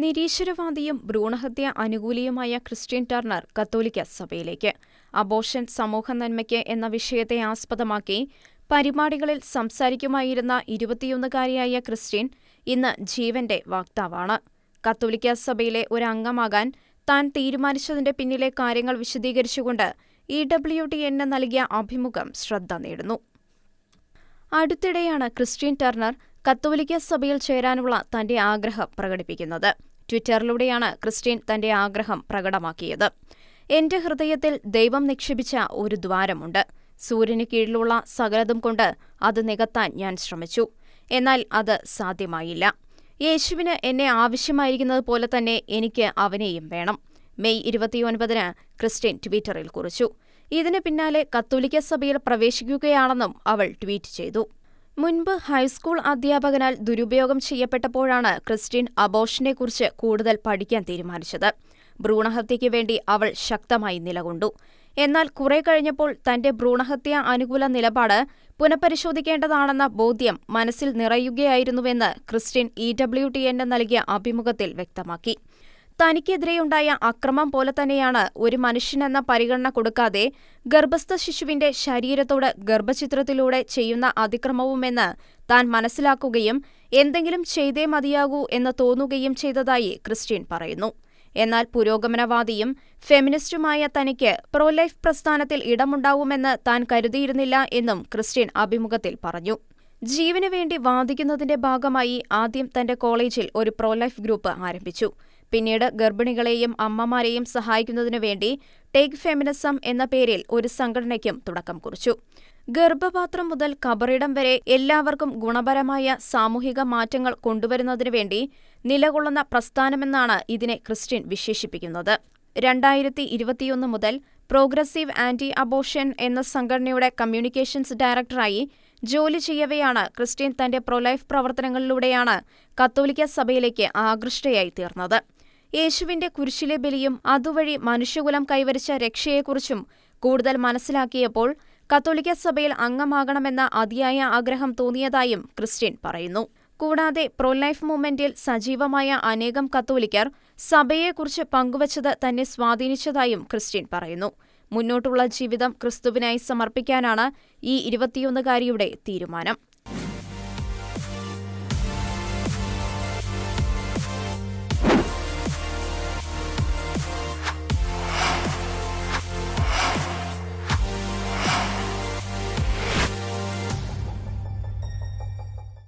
നിരീശ്വരവാദിയും ഭ്രൂണഹത്യ അനുകൂലിയുമായ Christian Turner കത്തോലിക്ക സഭയിലേക്ക്. Abortion സമൂഹനന്മയ്ക്ക് എന്ന വിഷയത്തെ ആസ്പദമാക്കി പരിപാടികളിൽ സംസാരിക്കുമായിരുന്ന 21-കാരിയായ ക്രിസ്റ്റ്യൻ ഇന്ന് ജീവന്റെ വക്താവാണ്. കത്തോലിക്ക സഭയിലെ ഒരംഗമാകാൻ താൻ തീരുമാനിച്ചതിന്റെ പിന്നിലെ കാര്യങ്ങൾ വിശദീകരിച്ചുകൊണ്ട് EWTN നൽകിയ അഭിമുഖം ശ്രദ്ധ നേടുന്നു. അടുത്തിടെയാണ് ക്രിസ്റ്റ്യൻ ടർണർ കത്തോലിക്ക സഭയിൽ ചേരാനുള്ള തന്റെ ആഗ്രഹം പ്രകടിപ്പിക്കുന്നത്. ട്വിറ്ററിലൂടെയാണ് ക്രിസ്റ്റ്യൻ തന്റെ ആഗ്രഹം പ്രകടമാക്കിയത്. എന്റെ ഹൃദയത്തിൽ ദൈവം നിക്ഷേപിച്ച ഒരു ദ്വാരമുണ്ട്. സൂര്യന് കീഴിലുള്ള സകലതും കൊണ്ട് അത് നികത്താൻ ഞാൻ ശ്രമിച്ചു. എന്നാൽ അത് സാധ്യമായില്ല. യേശുവിന് എന്നെ ആവശ്യമായിരിക്കുന്നത് പോലെ തന്നെ എനിക്ക് അവനെയും വേണം. മെയ് 29-ന് ക്രിസ്റ്റ്യൻ ട്വിറ്ററിൽ കുറിച്ചു. ഇതിന് പിന്നാലെ കത്തോലിക്ക സഭയിൽ പ്രവേശിക്കുകയാണെന്നും അവൾ ട്വീറ്റ് ചെയ്തു. മുൻപ് ഹൈസ്കൂൾ അധ്യാപകനാൽ ദുരുപയോഗം ചെയ്യപ്പെട്ടപ്പോഴാണ് ക്രിസ്റ്റ്യൻ അബോർഷനെക്കുറിച്ച് കൂടുതൽ പഠിക്കാൻ തീരുമാനിച്ചത്. ഭ്രൂണഹത്യയ്ക്ക് വേണ്ടി അവൾ ശക്തമായി നിലകൊണ്ടു. എന്നാൽ കുറെ കഴിഞ്ഞപ്പോൾ തന്റെ ഭ്രൂണഹത്യ അനുകൂല നിലപാട് പുനഃപരിശോധിക്കേണ്ടതാണെന്ന ബോധ്യം മനസ്സിൽ നിറയുകയായിരുന്നുവെന്ന് ക്രിസ്റ്റ്യൻ EWTN നൽകിയ അഭിമുഖത്തിൽ വ്യക്തമാക്കി. തനിക്കെതിരെയുണ്ടായ അക്രമം പോലെ തന്നെയാണ് ഒരു മനുഷ്യനെന്ന പരിഗണന കൊടുക്കാതെ ഗർഭസ്ഥ ശിശുവിന്റെ ശരീരത്തോട് ഗർഭചിത്രത്തിലൂടെ ചെയ്യുന്ന അതിക്രമവുമെന്ന് താൻ മനസ്സിലാക്കുകയും എന്തെങ്കിലും ചെയ്തേ മതിയാകൂ എന്ന് തോന്നുകയും ചെയ്തതായി ക്രിസ്റ്റ്യൻ പറയുന്നു. എന്നാൽ പുരോഗമനവാദിയും ഫെമിനിസ്റ്റുമായ തനിക്ക് പ്രോലൈഫ് പ്രസ്ഥാനത്തിൽ ഇടമുണ്ടാവുമെന്ന് താൻ കരുതിയിരുന്നില്ല എന്നും ക്രിസ്റ്റ്യൻ അഭിമുഖത്തിൽ പറഞ്ഞു. ജീവന് വേണ്ടി വാദിക്കുന്നതിന്റെ ഭാഗമായി ആദ്യം തന്റെ കോളേജിൽ ഒരു പ്രോലൈഫ് ഗ്രൂപ്പ് ആരംഭിച്ചു. പിന്നീട് ഗർഭിണികളെയും അമ്മമാരെയും സഹായിക്കുന്നതിനു വേണ്ടി ടേക്ക് ഫെമിനിസം എന്ന പേരിൽ ഒരു സംഘടനയ്ക്കും തുടക്കം കുറിച്ചു. ഗർഭപാത്രം മുതൽ കബറിടം വരെ എല്ലാവർക്കും ഗുണപരമായ സാമൂഹിക മാറ്റങ്ങൾ കൊണ്ടുവരുന്നതിനു വേണ്ടി നിലകൊള്ളുന്ന പ്രസ്ഥാനമെന്നാണ് ഇതിനെ ക്രിസ്റ്റ്യൻ വിശേഷിപ്പിക്കുന്നത്. 2021 മുതൽ പ്രോഗ്രസീവ് ആന്റി അബോർഷൻ എന്ന സംഘടനയുടെ കമ്മ്യൂണിക്കേഷൻസ് ഡയറക്ടറായി ജോലി ചെയ്യവെയാണ് ക്രിസ്റ്റ്യൻ തന്റെ പ്രൊലൈഫ് പ്രവർത്തനങ്ങളിലൂടെയാണ് കത്തോലിക്ക സഭയിലേക്ക് ആകൃഷ്ടയായി തീർന്നത്. യേശുവിന്റെ കുരിശിലെ ബലിയും അതുവഴി മനുഷ്യകുലം കൈവരിച്ച രക്ഷയെക്കുറിച്ചും കൂടുതൽ മനസ്സിലാക്കിയപ്പോൾ കത്തോലിക്ക സഭയിൽ അംഗമാകണമെന്ന അതിയായ ആഗ്രഹം തോന്നിയതായും ക്രിസ്റ്റ്യൻ പറയുന്നു. കൂടാതെ പ്രൊലൈഫ് മൂവ്മെന്റിൽ സജീവമായ അനേകം കത്തോലിക്കർ സഭയെക്കുറിച്ച് പങ്കുവച്ചത് തന്നെ സ്വാധീനിച്ചതായും ക്രിസ്റ്റ്യൻ പറയുന്നു. മുന്നോട്ടുള്ള ജീവിതം ക്രിസ്തുവിനായി സമർപ്പിക്കാനാണ് ഈ 21-കാരിയുടെ തീരുമാനം.